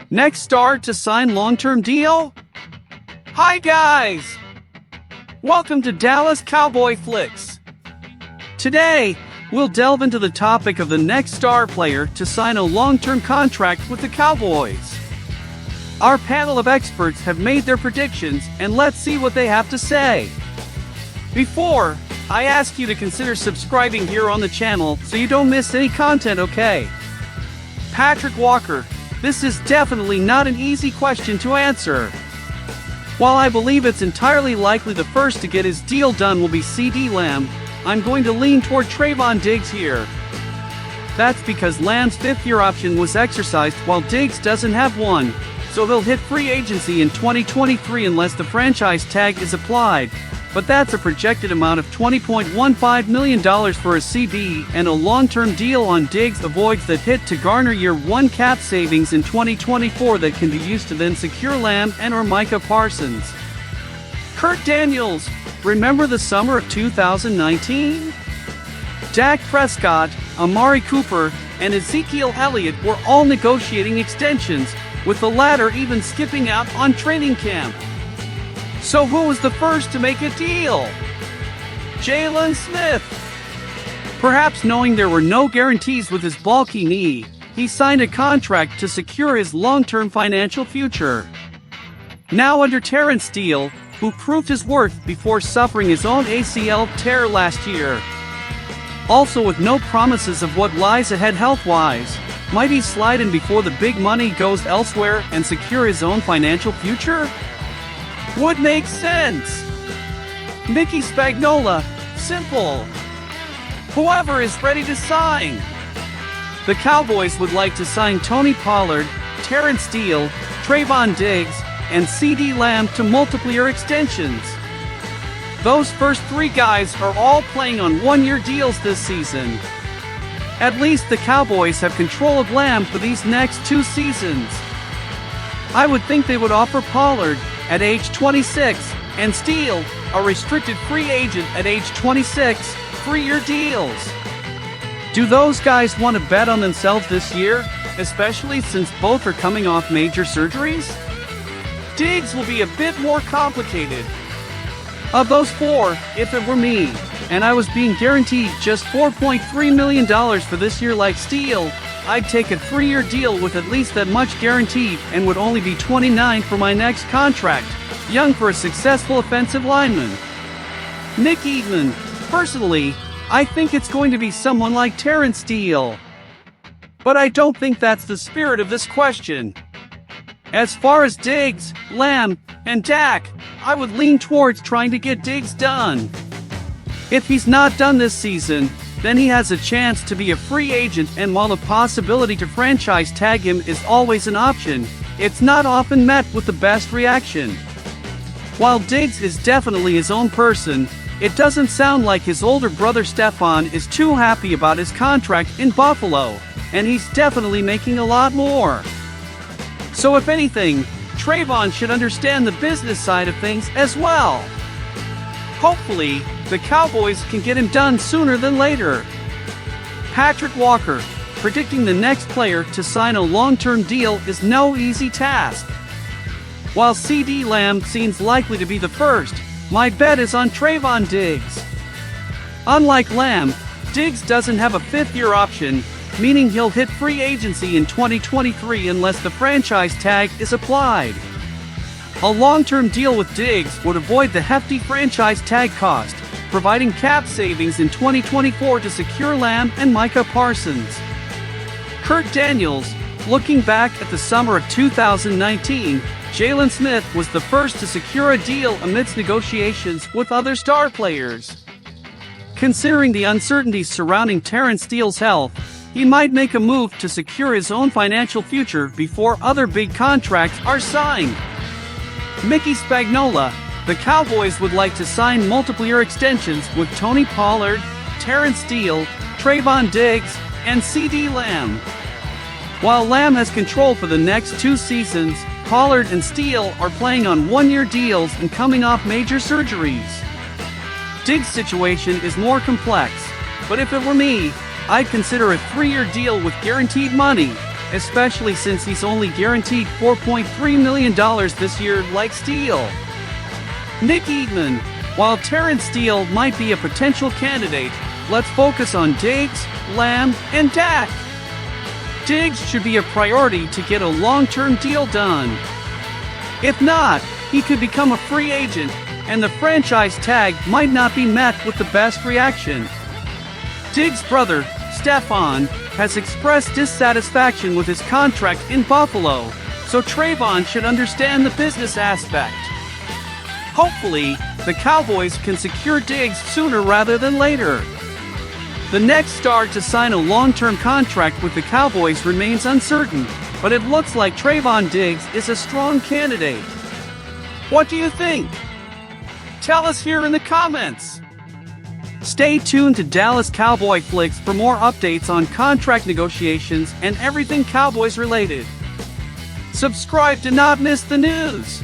Next star to sign long-term deal? Hi guys! Welcome to Dallas Cowboy Flix. Today, we'll delve into the topic of the next star player to sign a long-term contract with the Cowboys. Our panel of experts have made their predictions, and let's see what they have to say. Before, I ask you to consider subscribing here on the channel so you don't miss any content, okay? Patrick Walker, this is definitely not an easy question to answer. While I believe it's entirely likely the first to get his deal done will be CeeDee Lamb, I'm going to lean toward Trevon Diggs here. That's because Lamb's fifth-year option was exercised while Diggs doesn't have one, so they'll hit free agency in 2023 unless the franchise tag is applied. But that's a projected amount of $20.15 million for a CB, and a long-term deal on Diggs avoids that hit to garner year one cap savings in 2024 that can be used to then secure Lamb and/or Micah Parsons. Kurt Daniels, remember the summer of 2019? Dak Prescott, Amari Cooper, and Ezekiel Elliott were all negotiating extensions, with the latter even skipping out on training camp. So who was the first to make a deal? Jalen Smith. Perhaps knowing there were no guarantees with his bulky knee, he signed a contract to secure his long-term financial future. Now under Terence Steele, who proved his worth before suffering his own ACL tear last year. Also with no promises of what lies ahead health-wise, might he slide in before the big money goes elsewhere and secure his own financial future? Would make sense. Mickey Spagnola, simple. Whoever is ready to sign. The Cowboys would like to sign Tony Pollard, Terence Steele, Trevon Diggs, and CeeDee Lamb to multiple-year extensions. Those first three guys are all playing on one-year deals this season. At least the Cowboys have control of Lamb for these next 2 seasons. I would think they would offer Pollard at age 26, and Steele, a restricted free agent at age 26, 3-year deals. Do those guys want to bet on themselves this year, especially since both are coming off major surgeries? Diggs will be a bit more complicated. Of those 4, if it were me, and I was being guaranteed just $4.3 million for this year like Steele, I'd take a 3-year deal with at least that much guaranteed and would only be 29 for my next contract, young for a successful offensive lineman. Nick Eatman, personally, I think it's going to be someone like Terence Steele. But I don't think that's the spirit of this question. As far as Diggs, Lamb, and Dak, I would lean towards trying to get Diggs done. If he's not done this season, then he has a chance to be a free agent, and while the possibility to franchise tag him is always an option, it's not often met with the best reaction. While Diggs is definitely his own person, it doesn't sound like his older brother Stephon is too happy about his contract in Buffalo, and he's definitely making a lot more. So if anything, Trevon should understand the business side of things as well. Hopefully, the Cowboys can get him done sooner than later. Patrick Walker, predicting the next player to sign a long-term deal is no easy task. While CeeDee Lamb seems likely to be the first, my bet is on Trevon Diggs. Unlike Lamb, Diggs doesn't have a 5th-year option, meaning he'll hit free agency in 2023 unless the franchise tag is applied. A long-term deal with Diggs would avoid the hefty franchise tag cost, providing cap savings in 2024 to secure Lamb and Micah Parsons. Kurt Daniels, looking back at the summer of 2019, Jalen Smith was the first to secure a deal amidst negotiations with other star players. Considering the uncertainties surrounding Terence Steele's health, he might make a move to secure his own financial future before other big contracts are signed. Mickey Spagnola, the Cowboys would like to sign multiple-year extensions with Tony Pollard, Terence Steele, Trevon Diggs, and CeeDee Lamb. While Lamb has control for the next 2 seasons, Pollard and Steele are playing on one-year deals and coming off major surgeries. Diggs' situation is more complex, but if it were me, I'd consider a 3-year deal with guaranteed money, especially since he's only guaranteed $4.3 million this year like Steele. Nick Eatman. While Terence Steele might be a potential candidate, let's focus on Diggs, Lamb, and Dak. Diggs should be a priority to get a long-term deal done. If not, he could become a free agent, and the franchise tag might not be met with the best reaction. Diggs' brother, Stephon, has expressed dissatisfaction with his contract in Buffalo, so Trevon should understand the business aspect. Hopefully, the Cowboys can secure Diggs sooner rather than later. The next star to sign a long-term contract with the Cowboys remains uncertain, but it looks like Trevon Diggs is a strong candidate. What do you think? Tell us here in the comments. Stay tuned to Dallas Cowboy Flix for more updates on contract negotiations and everything Cowboys related. Subscribe to not miss the news.